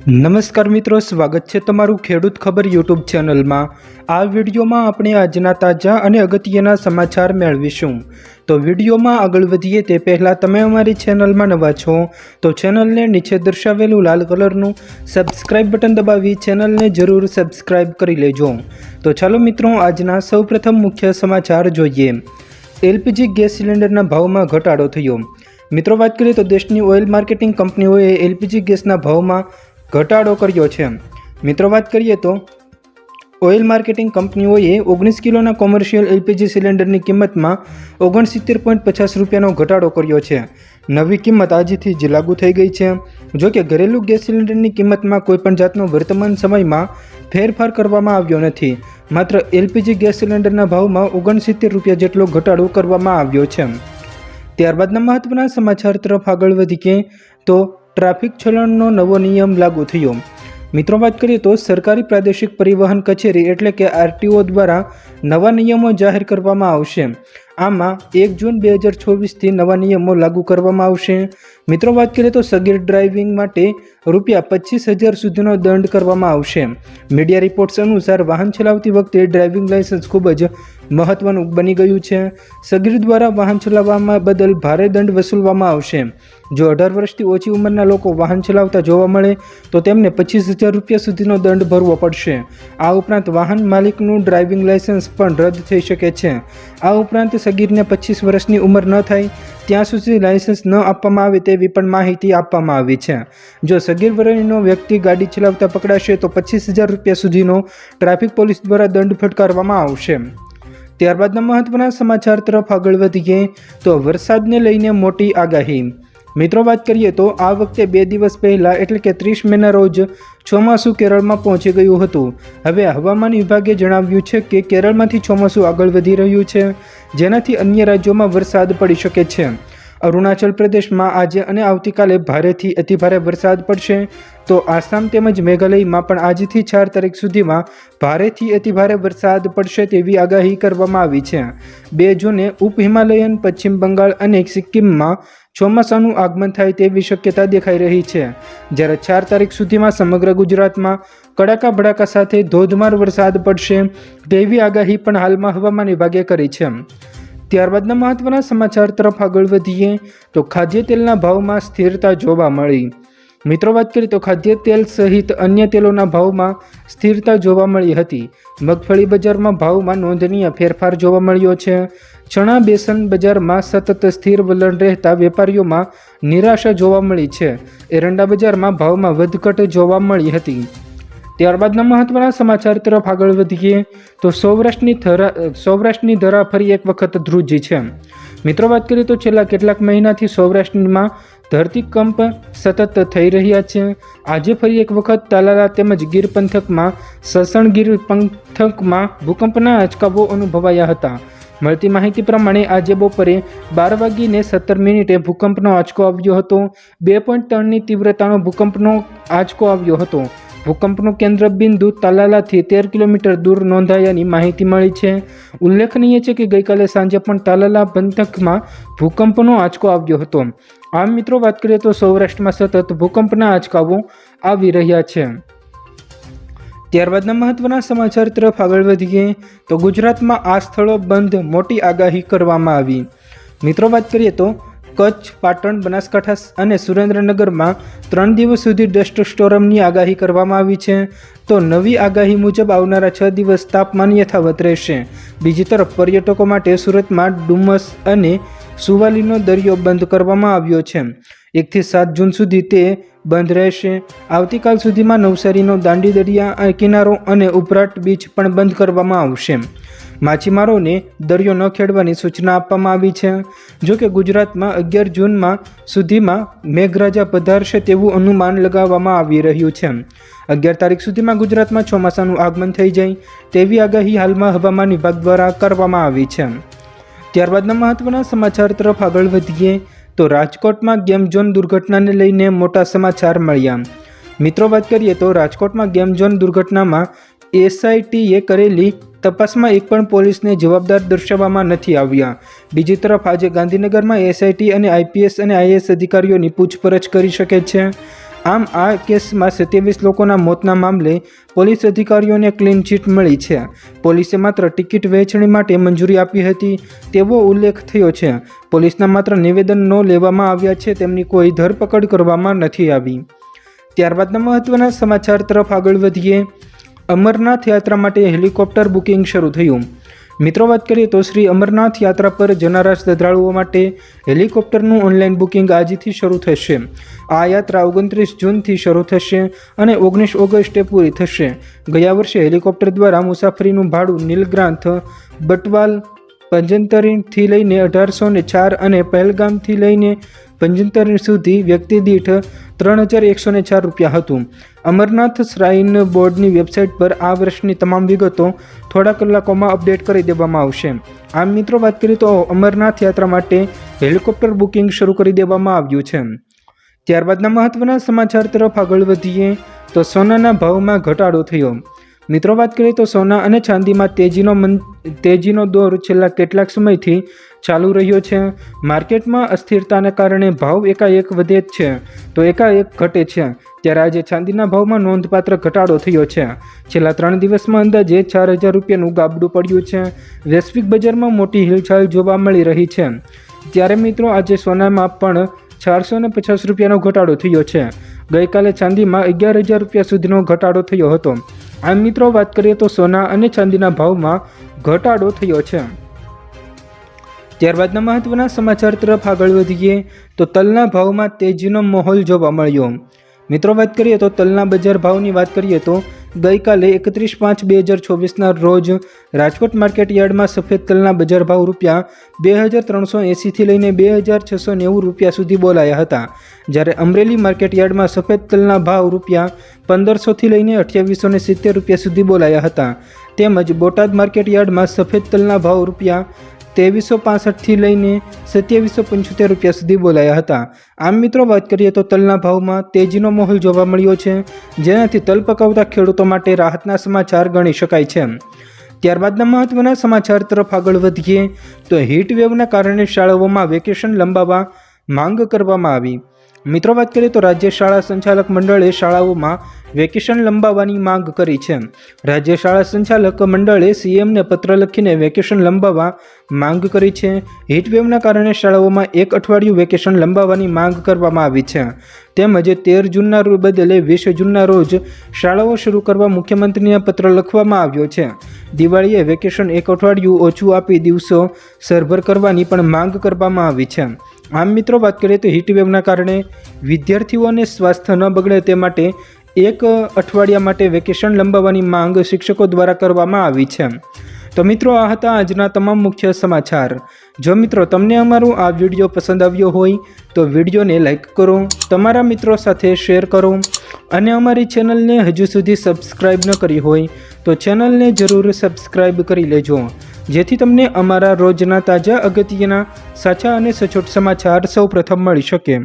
નમસ્કાર મિત્રો, સ્વાગત છે તમારું ખેડૂત ખબર યુટ્યુબ ચેનલમાં। આ વિડીયોમાં આપણે આજના તાજા અને અગત્યના સમાચાર મેળવીશું। તો વિડીયોમાં આગળ વધીએ તે પહેલાં તમે અમારી ચેનલમાં નવા છો તો ચેનલને નીચે દર્શાવેલું લાલ કલરનું સબસ્ક્રાઇબ બટન દબાવી ચેનલને જરૂર સબસ્ક્રાઇબ કરી લેજો। તો ચાલો મિત્રો, આજના સૌપ્રથમ મુખ્ય સમાચાર જોઈએ। એલપીજી ગેસ સિલિન્ડરના ભાવમાં ઘટાડો થયો। મિત્રો, વાત કરીએ તો દેશની ઓઇલ માર્કેટિંગ કંપનીઓએ એલપીજી ગેસના ભાવમાં ઘટાડો કર્યો છે। મિત્રો, વાત કરીએ તો ઓઇલ માર્કેટિંગ કંપનીઓએ 19 કિલોના કોમર્શિયલ એલપીજી સિલિન્ડરની કિંમતમાં 69.50 રૂપિયાનો ઘટાડો કર્યો છે। નવી કિંમત આજથી જ લાગુ થઈ ગઈ છે। જો કે ઘરેલું ગેસ સિલિન્ડરની કિંમતમાં કોઈપણ જાતનો વર્તમાન સમયમાં ફેરફાર કરવામાં આવ્યો નથી। માત્ર એલપીજી ગેસ સિલિન્ડરના ભાવમાં 69 રૂપિયા જેટલો ઘટાડો કરવામાં આવ્યો છે। ત્યારબાદના મહત્વના સમાચાર તરફ આગળ વધીએ તો ટ્રાફિક ચલણનો નવો નિયમ લાગુ થયો। મિત્રો, વાત કરીએ તો સરકારી પ્રાદેશિક પરિવહન કચેરી એટલે કે આરટીઓ દ્વારા નવા નિયમો જાહેર કરવામાં આવશે। આમાં 1 જૂન 2024થી નવા નિયમો લાગુ કરવામાં આવશે। મિત્રો, વાત કરીએ તો સગીર ડ્રાઇવિંગ માટે ₹25,000 સુધીનો દંડ કરવામાં આવશે। મીડિયા રિપોર્ટ્સ અનુસાર વાહન ચલાવતી વખતે ડ્રાઇવિંગ લાયસન્સ ખૂબ જ મહત્વનું બની ગયું છે। સગીર દ્વારા વાહન ચલાવવામાં બદલ ભારે દંડ વસૂલવામાં આવશે। જો 18 વર્ષથી ઓછી ઉંમરના લોકો વાહન ચલાવતા જોવા મળે તો તેમને ₹25,000 સુધીનો દંડ ભરવો પડશે। આ ઉપરાંત વાહન માલિકનું ડ્રાઇવિંગ લાયસન્સ પણ રદ થઈ શકે છે। આ ઉપરાંત સગીરને 25 વર્ષની ઉંમર ન થાય ત્યાં સુધી લાયસન્સ ન આપવામાં આવે તેવી પણ માહિતી આપવામાં આવી છે। જો સગીર વયનો વ્યક્તિ ગાડી ચલાવતા પકડાશે તો ₹25,000 સુધીનો ટ્રાફિક પોલીસ દ્વારા દંડ ફટકારવામાં આવશે। ત્યારબાદના મહત્વના સમાચાર તરફ આગળ વધીએ તો વરસાદને લઈને મોટી આગાહી। મિત્રો, વાત કરીએ તો આ વખતે 2 દિવસ પહેલાં એટલે કે 30 મેના રોજ ચોમાસું કેરળમાં પહોંચી ગયું હતું। હવે હવામાન વિભાગે જણાવ્યું છે કે કેરળમાંથી ચોમાસું આગળ વધી રહ્યું છે, જેનાથી અન્ય રાજ્યોમાં વરસાદ પડી શકે છે। અરુણાચલ પ્રદેશમાં આજે અને આવતીકાલે ભારેથી અતિભારે વરસાદ પડશે તો આસામ તેમજ મેઘાલયમાં પણ આજથી 4 તારીખ સુધીમાં ભારેથી અતિભારે વરસાદ પડશે તેવી આગાહી કરવામાં આવી છે। 2 જૂને ઉપ હિમાલયન, પશ્ચિમ બંગાળ અને સિક્કિમમાં ચોમાસાનું આગમન થાય તેવી શક્યતા દેખાઈ રહી છે, જ્યારે 4 તારીખ સુધીમાં સમગ્ર ગુજરાતમાં કડાકા ભડાકા સાથે ધોધમાર વરસાદ પડશે તેવી આગાહી પણ હાલમાં હવામાન વિભાગે કરી છે। ત્યારબાદના મહત્વના સમાચાર તરફ આગળ વધીએ તો ખાદ્ય તેલના ભાવમાં સ્થિરતા જોવા મળી। મિત્રો, વાત કરીએ તો ખાદ્ય તેલ સહિત અન્ય તેલોના ભાવમાં સ્થિરતા જોવા મળી હતી। મગફળી બજારમાં ભાવમાં નોંધનીય ફેરફાર જોવા મળ્યો છે। ચણા બેસન બજારમાં સતત સ્થિર વલણ રહેતા વેપારીઓમાં નિરાશા જોવા મળી છે। એરંડા બજારમાં ભાવમાં વધઘટ જોવા મળી હતી। ત્યારબાદના મહત્વના સમાચાર તરફ આગળ વધીએ તો સૌરાષ્ટ્રની ધરા ફરી એક વખત ધ્રુજી છે। મિત્રો, વાત કરીએ તો છેલ્લા કેટલાક મહિનાથી સૌરાષ્ટ્રમાં ધરતીકંપ સતત થઈ રહ્યા છે। આજે ફરી એક વખત તાલાલા તેમજ ગીર પંથકમાં સસણગીર પંથકમાં ભૂકંપના આંચકાઓ અનુભવાયા હતા। મળતી માહિતી પ્રમાણે આજે બપોરે 12:17 ભૂકંપનો આંચકો આવ્યો હતો। 2.3ની તીવ્રતાનો ભૂકંપનો આંચકો આવ્યો હતો। ભૂકંપનું કેન્દ્ર બિંદુ તાલાલાથી 13 કિલોમીટર દૂર નોંધાયાની માહિતી મળી છે। ઉલ્લેખનીય છે કે ગઈકાલે સાંજે પણ તાલાલા પંથકમાં ભૂકંપનો આંચકો આવ્યો હતો। આમ મિત્રો, વાત કરીએ તો સૌરાષ્ટ્રમાં સતત ભૂકંપના આંચકાઓ આવી રહ્યા છે। ત્યારબાદના મહત્વના સમાચાર તરફ આગળ વધીએ તો ગુજરાતમાં આ સ્થળો બંધ, મોટી આગાહી કરવામાં આવી। મિત્રો, વાત કરીએ તો કચ્છ, પાટણ, બનાસકાંઠા અને સુરેન્દ્રનગરમાં 3 દિવસ સુધી ડસ્ટ સ્ટોર્મની આગાહી કરવામાં આવી છે। તો નવી આગાહી મુજબ આવનારા 6 દિવસ તાપમાન યથાવત રહેશે। બીજી તરફ પર્યટકો માટે સુરતમાં ડુમસ અને સુવાલીનો દરિયો બંધ કરવામાં આવ્યો છે। 1 થી 7 જૂન સુધી તે બંધ રહેશે। આવતીકાલ સુધીમાં નવસારીનો દાંડી દરિયા કિનારો અને ઉભરાટ બીચ પણ બંધ કરવામાં આવશે। માછીમારોને દરિયો ન ખેડવાની સૂચના આપવામાં આવી છે। જો કે ગુજરાતમાં 11 જૂન સુધીમાં મેઘરાજા પધારશે તેવું અનુમાન લગાવવામાં આવી રહ્યું છે। 11 તારીખ સુધીમાં ગુજરાતમાં ચોમાસાનું આગમન થઈ જાય તેવી આગાહી હાલમાં હવામાન વિભાગ દ્વારા કરવામાં આવી છે। ત્યારબાદના મહત્વના સમાચાર તરફ આગળ વધીએ તો રાજકોટમાં ગેમ ઝોન દુર્ઘટનાને લઈને મોટા સમાચાર મળ્યા। મિત્રો, વાત કરીએ તો રાજકોટમાં ગેમ ઝોન દુર્ઘટનામાં એસઆઈટીએ કરેલી તપાસમાં એક પણ પોલીસને જવાબદાર દર્શાવવામાં નથી આવ્યા। બીજી તરફ આજે ગાંધીનગરમાં એસઆઈટી અને આઈપીએસ અને આઈએએસ અધિકારીઓની પૂછપરછ કરી શકે છે। આમ આ કેસમાં 27 લોકોના મોતના મામલે પોલીસ અધિકારીઓને ક્લીન ચીટ મળી છે. પોલીસે માત્ર ટિકિટ વહેંચણી માટે મંજૂરી આપી હતી તેવો ઉલ્લેખ થયો છે. પોલીસના માત્ર નિવેદનો લેવામાં આવ્યા છે, તેમની કોઈ ધરપકડ કરવામાં નથી આવી. ત્યારબાદના મહત્વના સમાચાર તરફ આગળ વધીએ. અમરનાથ યાત્રા માટે હેલિકોપ્ટર બુકિંગ શરૂ થયું. મિત્રો, વાત કરીએ તો શ્રી અમરનાથ યાત્રા પર જનારા શ્રદ્ધાળુઓ માટે હેલિકોપ્ટરનું ઓનલાઈન બુકિંગ આજથી શરૂ થશે. આ યાત્રા 29 જૂનથી શરૂ થશે અને 19 ઓગસ્ટે પૂરી થશે. ગયા વર્ષે હેલિકોપ્ટર દ્વારા મુસાફરીનું ભાડું નીલગ્રાંથ, બટવાલ, પંજતરી લઈને 1804 અને પહેલગામથી લઈને પંજતરી સુધી વ્યક્તિ દીઠ 3104 રૂપિયા હતું. અમરનાથ શ્રાઇન બોર્ડની વેબસાઇટ પર આ વર્ષની તમામ વિગતો થોડા કલાકોમાં અપડેટ કરી દેવામાં આવશે. આમ મિત્રો, વાત કરીએ તો અમરનાથ યાત્રા માટે હેલિકોપ્ટર બુકિંગ શરૂ કરી દેવામાં આવ્યું છે. ત્યારબાદના મહત્વના સમાચાર તરફ આગળ વધીએ તો સોનાના ભાવમાં ઘટાડો થયો. મિત્રો, વાત કરીએ તો સોના અને ચાંદીમાં તેજીનો દોર છેલ્લા કેટલાક સમયથી ચાલુ રહ્યો છે. માર્કેટમાં અસ્થિરતાને કારણે ભાવ એકાએક વધે છે તો એકાએક ઘટે છે. ત્યારે આજે ચાંદીના ભાવમાં નોંધપાત્ર ઘટાડો થયો છે. છેલ્લા 3 દિવસમાં અંદાજે 4000 રૂપિયાનું ગાબડું પડ્યું છે. વૈશ્વિક બજારમાં મોટી હિલચાલ જોવા મળી રહી છે. ત્યારે મિત્રો, આજે સોનામાં પણ 450 રૂપિયાનો ઘટાડો થયો છે. ગઈકાલે ચાંદીમાં 11000 રૂપિયા સુધીનો ઘટાડો થયો હતો. આમ મિત્રો, વાત કરીએ તો સોના અને ચાંદીના ભાવમાં ઘટાડો થયો છે. ત્યારબાદના મહત્વના સમાચાર તરફ આગળ વધીએ તો તલના ભાવમાં તેજીનો માહોલ જોવા મળ્યો. મિત્રો, વાત કરીએ તો તલના બજાર ભાવની વાત કરીએ તો ગઈકાલે 31/5/2024ના રોજ રાજકોટ માર્કેટ યાર્ડમાં સફેદ તલના બજાર ભાવ રૂપિયા 2380થી લઈને 2690 રૂપિયા સુધી બોલાયા હતા. જ્યારે અમરેલી માર્કેટ યાર્ડમાં સફેદ તલના ભાવ રૂપિયા 1500થી લઈને 2870 રૂપિયા સુધી બોલાયા હતા. તેમજ બોટાદ માર્કેટ યાર્ડમાં સફેદ તલના ભાવ રૂપિયા 2365થી લઈને 2775 રૂપિયા સુધી બોલાયા હતા. આમ મિત્રો, વાત કરીએ તો તલના ભાવમાં તેજીનો માહોલ જોવા મળ્યો છે, જેનાથી તલ પકાવતા ખેડૂતો માટે રાહતના સમાચાર ગણી શકાય છે. ત્યારબાદના મહત્વના સમાચાર તરફ આગળ વધીએ તો હીટ વેવના કારણે શાળાઓમાં વેકેશન લંબાવવા માંગ કરવામાં આવી. મિત્રો, વાત કરીએ તો રાજ્ય શાળા સંચાલક મંડળે શાળાઓમાં વેકેશન લંબાવવાની માંગ કરી છે. રાજ્ય શાળા સંચાલક મંડળે સીએમને પત્ર લખીને વેકેશન લંબાવવા માંગ કરી છે. હીટવેવના કારણે શાળાઓમાં 1 અઠવાડિયું વેકેશન લંબાવવાની માંગ કરવામાં આવી છે. તેમજ 13 જૂનના બદલે 20 જૂનના રોજ શાળાઓ શરૂ કરવા મુખ્યમંત્રીને પત્ર લખવામાં આવ્યો છે. દિવાળીએ વેકેશન 1 અઠવાડિયું ઓછું આપી દિવસો સરભર કરવાની પણ માંગ કરવામાં આવી છે. આમ મિત્રો, વાત કરીએ તો હીટવેવના કારણે વિદ્યાર્થીઓને સ્વાસ્થ્ય ન બગડે તે માટે 1 અઠવાડિયા માટે વેકેશન લંબાવવાની માંગ શિક્ષકો દ્વારા કરવામાં આવી છે. તો મિત્રો, આ હતા આજના તમામ મુખ્ય સમાચાર. જો મિત્રો તમને અમારો આ વિડીયો પસંદ આવ્યો હોય તો વિડીયોને લાઈક કરો, તમારા મિત્રો સાથે શેર કરો અને અમારી ચેનલને હજુ સુધી સબસ્ક્રાઈબ ન કરી હોય તો ચેનલને જરૂર સબસ્ક્રાઈબ કરી લેજો, જેથી તમને અમારા રોજના તાજા અગત્યના સાચા અને સચોટ સમાચાર સૌપ્રથમ મળી શકે.